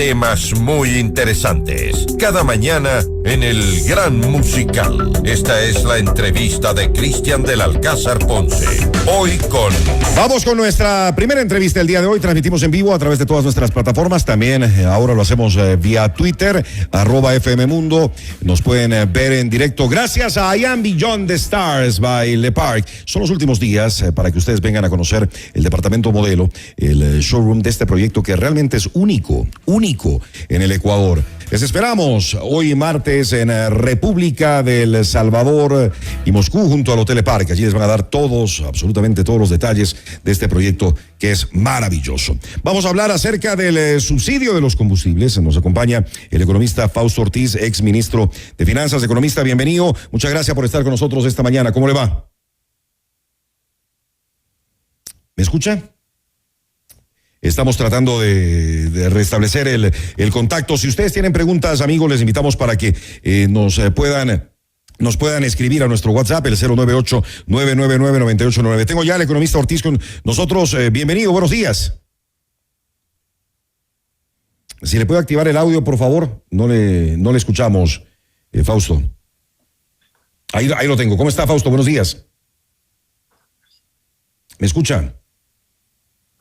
temas muy interesantes. Cada mañana en el Gran Musical. Esta es la entrevista de Cristian del Alcázar Ponce. Hoy con... Vamos con nuestra primera entrevista del día de hoy. Transmitimos en vivo a través de todas nuestras plataformas. También ahora lo hacemos vía Twitter, @FMMundo. Nos pueden ver en directo. Gracias a I Am Beyond the Stars by Le Parc. Son los últimos días para que ustedes vengan a conocer el departamento modelo, el showroom de este proyecto que realmente es único en el Ecuador. Les esperamos hoy martes en República del Salvador y Moscú junto al Hotel Le Parc. Allí les van a dar absolutamente todos los detalles de este proyecto que es maravilloso. Vamos a hablar acerca del subsidio de los combustibles. Nos acompaña el economista Fausto Ortiz, ex ministro de Finanzas. Economista, bienvenido. Muchas gracias por estar con nosotros esta mañana. ¿Cómo le va? ¿Me escucha? Estamos tratando de restablecer el contacto. Si ustedes tienen preguntas, amigos, les invitamos para que nos puedan escribir a nuestro WhatsApp, el 098-999-989. Tengo ya al economista Ortiz con nosotros. Bienvenido, buenos días. Si le puede activar el audio, por favor. No le escuchamos, Fausto. Ahí lo tengo. ¿Cómo está, Fausto? Buenos días. ¿Me escuchan?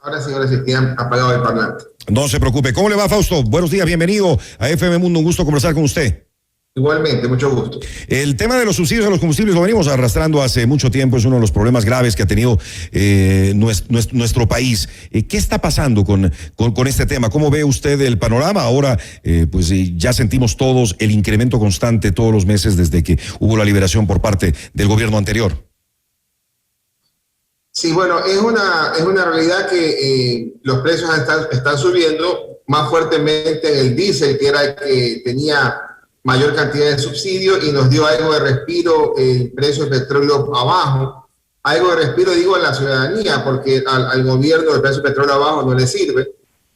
Ahora sí, tienen apagado el parlante. No se preocupe. ¿Cómo le va, Fausto? Buenos días, bienvenido a FM Mundo. Un gusto conversar con usted. Igualmente, mucho gusto. El tema de los subsidios a los combustibles lo venimos arrastrando hace mucho tiempo. Es uno de los problemas graves que ha tenido nuestro país. ¿Qué está pasando con este tema? ¿Cómo ve usted el panorama? Ahora, ya sentimos todos el incremento constante todos los meses desde que hubo la liberación por parte del gobierno anterior. Sí, bueno, es una realidad que los precios están subiendo más fuertemente en el diésel, que era el que tenía mayor cantidad de subsidio y nos dio algo de respiro el precio del petróleo abajo. Algo de respiro, digo, a la ciudadanía, porque al gobierno el precio del petróleo abajo no le sirve.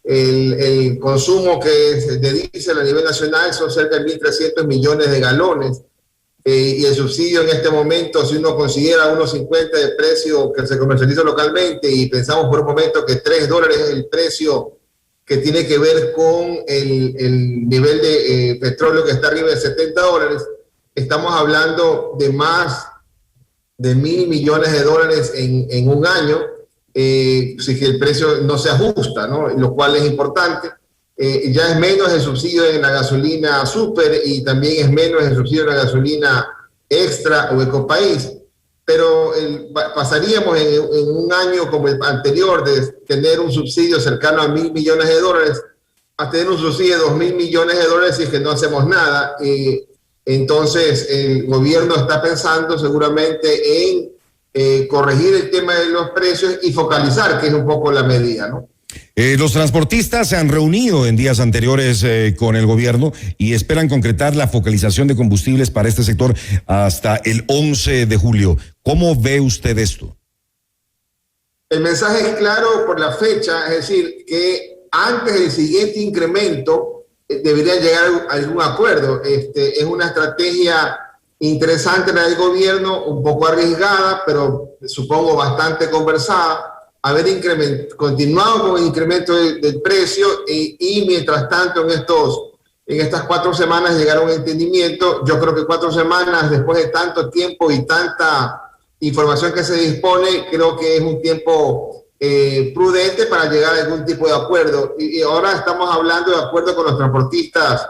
El consumo que es de diésel a nivel nacional son cerca de 1.300 millones de galones. Y el subsidio en este momento, si uno considera unos 50 de precio que se comercializa localmente y pensamos por un momento que $3 es el precio que tiene que ver con el nivel de petróleo que está arriba de $70, estamos hablando de más de $1.000 millones en un año, si el precio no se ajusta, ¿no? Lo cual es importante. Ya es menos el subsidio en la gasolina super y también es menos el subsidio en la gasolina extra o ecopaís, pero pasaríamos en un año como el anterior de tener un subsidio cercano a $1.000 millones a tener un subsidio de $2.000 millones si es que no hacemos nada. Entonces el gobierno está pensando seguramente en corregir el tema de los precios y focalizar, que es un poco la medida, ¿no? Los transportistas se han reunido en días anteriores con el gobierno y esperan concretar la focalización de combustibles para este sector hasta el 11 de julio. ¿Cómo ve usted esto? El mensaje es claro por la fecha, es decir, que antes del siguiente incremento debería llegar a algún acuerdo. Es una estrategia interesante la del gobierno, un poco arriesgada, pero supongo bastante conversada. Haber continuado con el incremento del precio y mientras tanto en estas 4 semanas llegar a un entendimiento. Yo creo que 4 semanas después de tanto tiempo y tanta información que se dispone, creo que es un tiempo prudente para llegar a algún tipo de acuerdo. Y ahora estamos hablando de acuerdo con los transportistas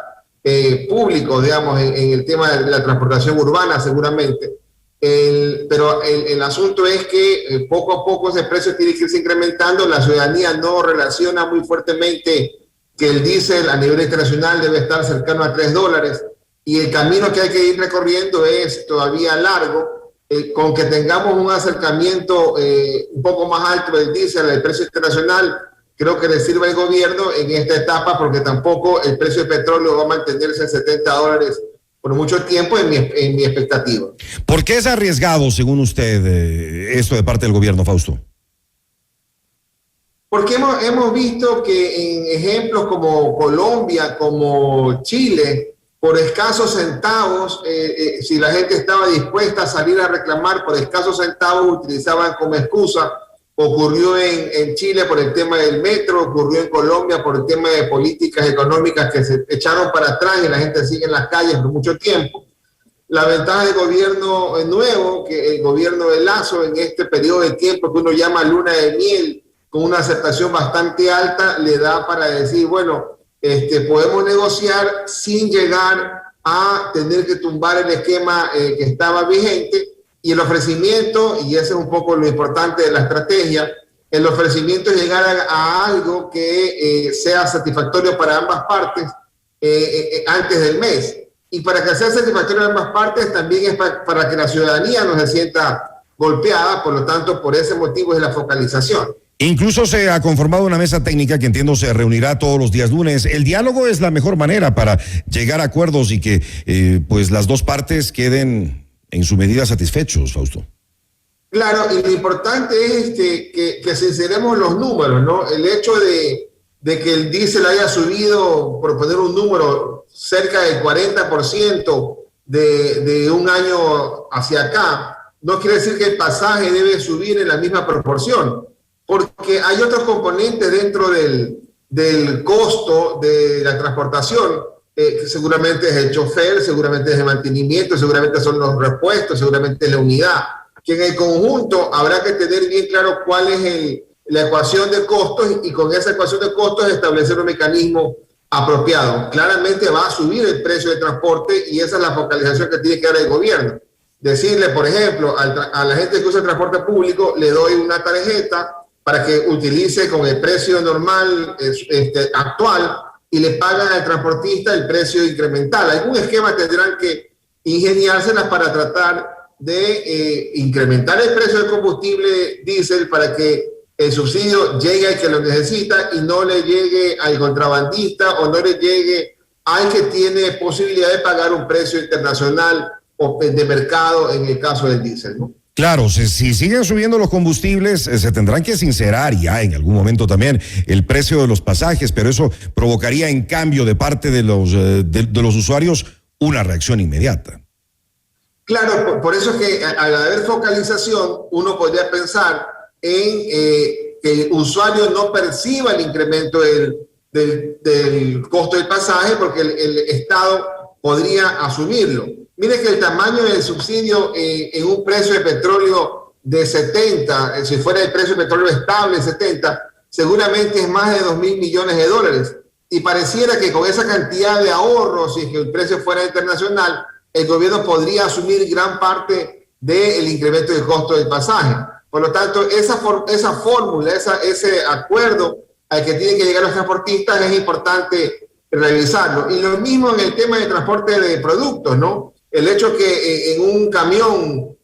públicos, digamos, en el tema de la transportación urbana seguramente. Pero el asunto es que poco a poco ese precio tiene que irse incrementando. La ciudadanía no relaciona muy fuertemente que el diésel a nivel internacional debe estar cercano a $3 y el camino que hay que ir recorriendo es todavía largo. Con que tengamos un acercamiento un poco más alto del diésel al precio internacional, creo que le sirve al gobierno en esta etapa, porque tampoco el precio del petróleo va a mantenerse en $70 por mucho tiempo en mi expectativa. ¿Por qué es arriesgado, según usted, esto de parte del gobierno, Fausto? Porque hemos visto que en ejemplos como Colombia, como Chile, por escasos centavos, si la gente estaba dispuesta a salir a reclamar por escasos centavos, utilizaban como excusa ocurrió en Chile por el tema del metro, ocurrió en Colombia por el tema de políticas económicas que se echaron para atrás y la gente sigue en las calles por mucho tiempo. La ventaja del gobierno nuevo, que el gobierno de Lazo en este periodo de tiempo que uno llama luna de miel, con una aceptación bastante alta, le da para decir, bueno, podemos negociar sin llegar a tener que tumbar el esquema que estaba vigente. Y el ofrecimiento, y ese es un poco lo importante de la estrategia, el ofrecimiento es llegar a algo que sea satisfactorio para ambas partes antes del mes. Y para que sea satisfactorio para ambas partes también es para que la ciudadanía no se sienta golpeada, por lo tanto, por ese motivo es la focalización. Incluso se ha conformado una mesa técnica que entiendo se reunirá todos los días lunes. El diálogo es la mejor manera para llegar a acuerdos y que pues las dos partes queden en su medida satisfechos, Fausto. Claro, y lo importante es que sinceremos los números, ¿no? El hecho de que el diésel haya subido, por poner un número, cerca del 40% de un año hacia acá, no quiere decir que el pasaje debe subir en la misma proporción, porque hay otros componentes dentro del costo de la transportación, que seguramente es el chofer, seguramente es el mantenimiento, seguramente son los repuestos, seguramente es la unidad, que en el conjunto habrá que tener bien claro cuál es la ecuación de costos y con esa ecuación de costos establecer un mecanismo apropiado. Claramente va a subir el precio de transporte y esa es la focalización que tiene que dar el gobierno. Decirle, por ejemplo, a la gente que usa el transporte público, le doy una tarjeta para que utilice con el precio normal actual y le pagan al transportista el precio incremental. Algún esquema tendrán que ingeniárselas para tratar de incrementar el precio del combustible diésel para que el subsidio llegue al que lo necesita y no le llegue al contrabandista o no le llegue al que tiene posibilidad de pagar un precio internacional o de mercado en el caso del diésel, ¿no? Claro, si siguen subiendo los combustibles, se tendrán que sincerar ya en algún momento también el precio de los pasajes, pero eso provocaría en cambio de parte de los usuarios una reacción inmediata. Claro, por eso es que al haber focalización, uno podría pensar en que el usuario no perciba el incremento del costo del pasaje porque el Estado podría asumirlo. Mire que el tamaño del subsidio en un precio de petróleo de 70, si fuera el precio de petróleo estable 70, seguramente es más de 2.000 millones de dólares. Y pareciera que con esa cantidad de ahorros y que el precio fuera internacional, el gobierno podría asumir gran parte del incremento del costo del pasaje. Por lo tanto, esa fórmula, ese acuerdo al que tienen que llegar los transportistas es importante revisarlo. Y lo mismo en el tema de transporte de productos, ¿no? El hecho que en un camión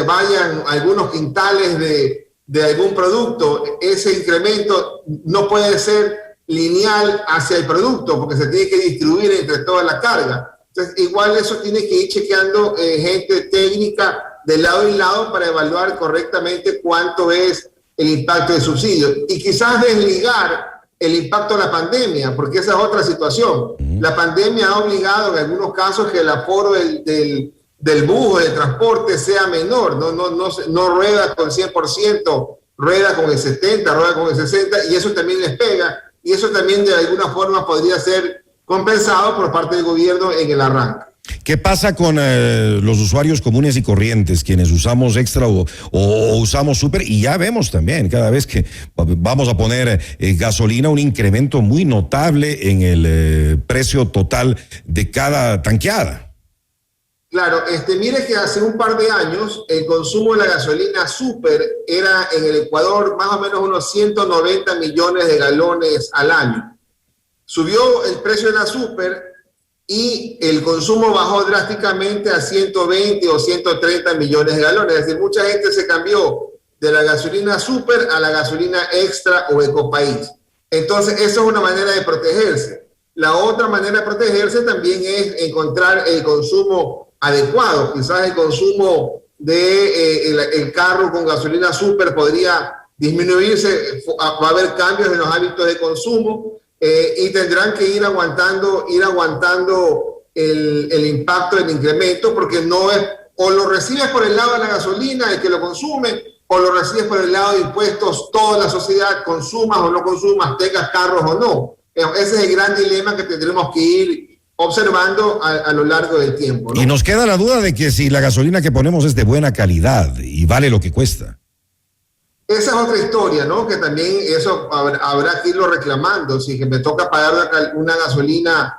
vayan algunos quintales de algún producto, ese incremento no puede ser lineal hacia el producto porque se tiene que distribuir entre toda la carga. Entonces, igual eso tiene que ir chequeando gente técnica de lado y lado para evaluar correctamente cuánto es el impacto del subsidio. Y quizás desligar el impacto de la pandemia, porque esa es otra situación. La pandemia ha obligado en algunos casos que el aforo del bus o del transporte sea menor, no rueda con 100%, rueda con el 70%, rueda con el 60%, y eso también les pega, y eso también de alguna forma podría ser compensado por parte del gobierno en el arranque. ¿Qué pasa con los usuarios comunes y corrientes, quienes usamos extra o usamos súper? Y ya vemos también, cada vez que vamos a poner gasolina, un incremento muy notable en el precio total de cada tanqueada. Claro, mire que hace un par de años el consumo de la gasolina súper era en el Ecuador más o menos unos 190 millones de galones al año. Subió el precio de la súper y el consumo bajó drásticamente a 120 o 130 millones de galones. Es decir, mucha gente se cambió de la gasolina súper a la gasolina extra o ecopaís. Entonces, eso es una manera de protegerse. La otra manera de protegerse también es encontrar el consumo adecuado. Quizás el consumo el carro con gasolina súper podría disminuirse, va a haber cambios en los hábitos de consumo. Y tendrán que ir aguantando el impacto del incremento porque no es, o lo recibes por el lado de la gasolina, el que lo consume, o lo recibes por el lado de impuestos, toda la sociedad, consumas o no consumas, tengas carros o no. Ese es el gran dilema que tendremos que ir observando a lo largo del tiempo, ¿no? Y nos queda la duda de que si la gasolina que ponemos es de buena calidad y vale lo que cuesta. Esa es otra historia, ¿no? Que también eso habrá que irlo reclamando. Si que me toca pagar una gasolina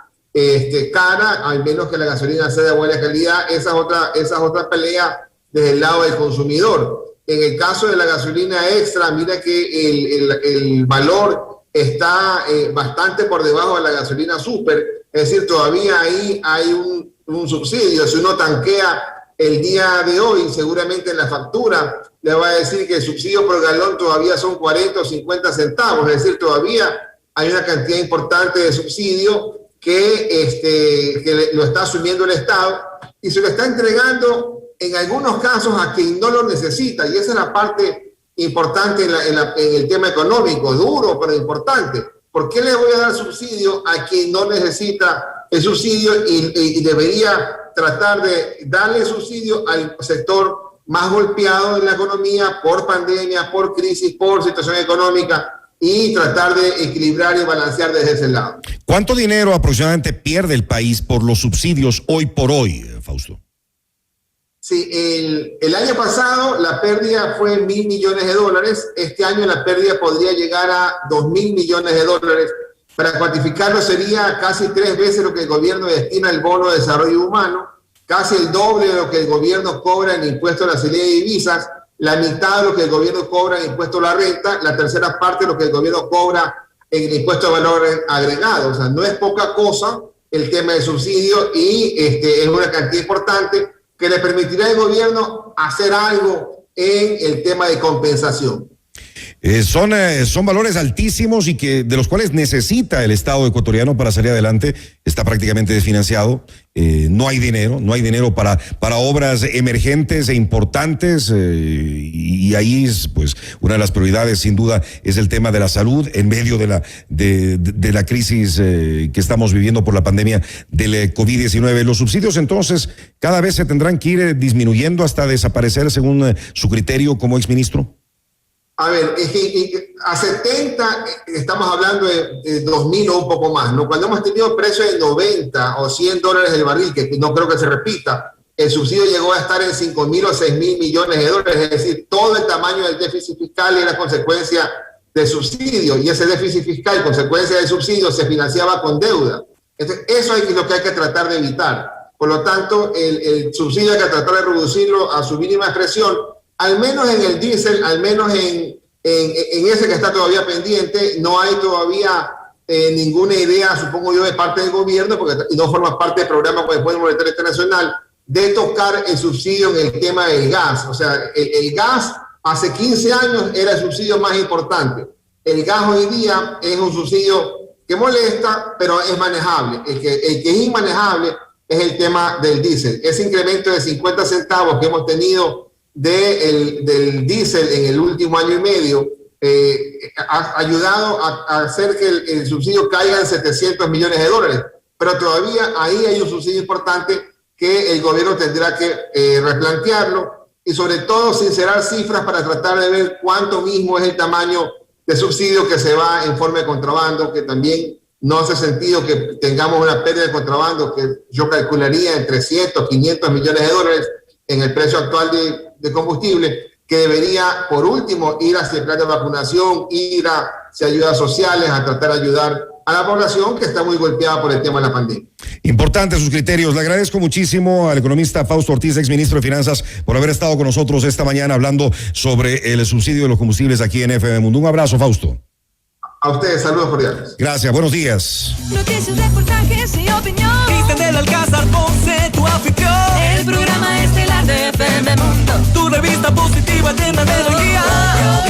cara, al menos que la gasolina sea de buena calidad, esa es otra pelea desde el lado del consumidor. En el caso de la gasolina extra, mira que el valor está bastante por debajo de la gasolina super, es decir, todavía ahí hay un subsidio. Si uno tanquea el día de hoy, seguramente en la factura le va a decir que el subsidio por galón todavía son 40 o 50 centavos, es decir, todavía hay una cantidad importante de subsidio que lo está asumiendo el Estado y se lo está entregando en algunos casos a quien no lo necesita, y esa es la parte importante en el tema económico, duro pero importante. ¿Por qué le voy a dar subsidio a quien no necesita el subsidio y debería tratar de darle subsidio al sector más golpeado en la economía por pandemia, por crisis, por situación económica, y tratar de equilibrar y balancear desde ese lado? ¿Cuánto dinero aproximadamente pierde el país por los subsidios hoy por hoy, Fausto? Sí, el año pasado la pérdida fue en $1.000 millones. Este año la pérdida podría llegar a $2.000 millones. Para cuantificarlo sería casi 3 veces lo que el gobierno destina al bono de desarrollo humano, casi el doble de lo que el gobierno cobra en impuesto a la salida de divisas, la mitad de lo que el gobierno cobra en impuesto a la renta, la tercera parte de lo que el gobierno cobra en el impuesto a valor agregado. O sea, no es poca cosa el tema del subsidio y es una cantidad importante que le permitirá al gobierno hacer algo en el tema de compensación. Son valores altísimos y de los cuales necesita el Estado ecuatoriano para salir adelante. Está prácticamente desfinanciado. No hay dinero para obras emergentes e importantes, y ahí pues una de las prioridades sin duda es el tema de la salud en medio de la crisis que estamos viviendo por la pandemia del COVID-19. Los subsidios entonces cada vez se tendrán que ir disminuyendo hasta desaparecer según su criterio como exministro. A ver, a 70 estamos hablando de 2.000 o un poco más, ¿no? Cuando hemos tenido precios de 90 o $100 el barril, que no creo que se repita, el subsidio llegó a estar en 5.000 o 6.000 millones de dólares, es decir, todo el tamaño del déficit fiscal era consecuencia del subsidio, y ese déficit fiscal, consecuencia del subsidio, se financiaba con deuda. Entonces, eso es lo que hay que tratar de evitar. Por lo tanto, el subsidio hay que tratar de reducirlo a su mínima expresión, al menos en el diésel, al menos en ese que está todavía pendiente. No hay todavía ninguna idea, supongo yo, de parte del gobierno, porque no forma parte del programa con el Fondo Monetario Internacional, de tocar el subsidio en el tema del gas. O sea, el gas hace 15 años era el subsidio más importante. El gas hoy día es un subsidio que molesta, pero es manejable. El que es inmanejable es el tema del diésel. Ese incremento de 50 centavos que hemos tenido del diésel en el último año y medio ha ayudado a hacer que el subsidio caiga en $700 millones, pero todavía ahí hay un subsidio importante que el gobierno tendrá que replantearlo y sobre todo sincerar cifras para tratar de ver cuánto mismo es el tamaño de subsidio que se va en forma de contrabando, que también no hace sentido que tengamos una pérdida de contrabando que yo calcularía en $300, $500 millones en el precio actual de combustible, que debería, por último, ir hacia el plan de vacunación, ir hacia ayudas sociales, a tratar de ayudar a la población que está muy golpeada por el tema de la pandemia. Importantes sus criterios. Le agradezco muchísimo al economista Fausto Ortiz, exministro de Finanzas, por haber estado con nosotros esta mañana hablando sobre el subsidio de los combustibles aquí en FM Mundo. Un abrazo, Fausto. A ustedes, saludos cordiales. Gracias, buenos días. Noticias, reportajes y opinión. Cristian del Alcázar Ponce, tu anfitrión. El programa estelar de FM Mundo. Tu revista positiva llena de alegría.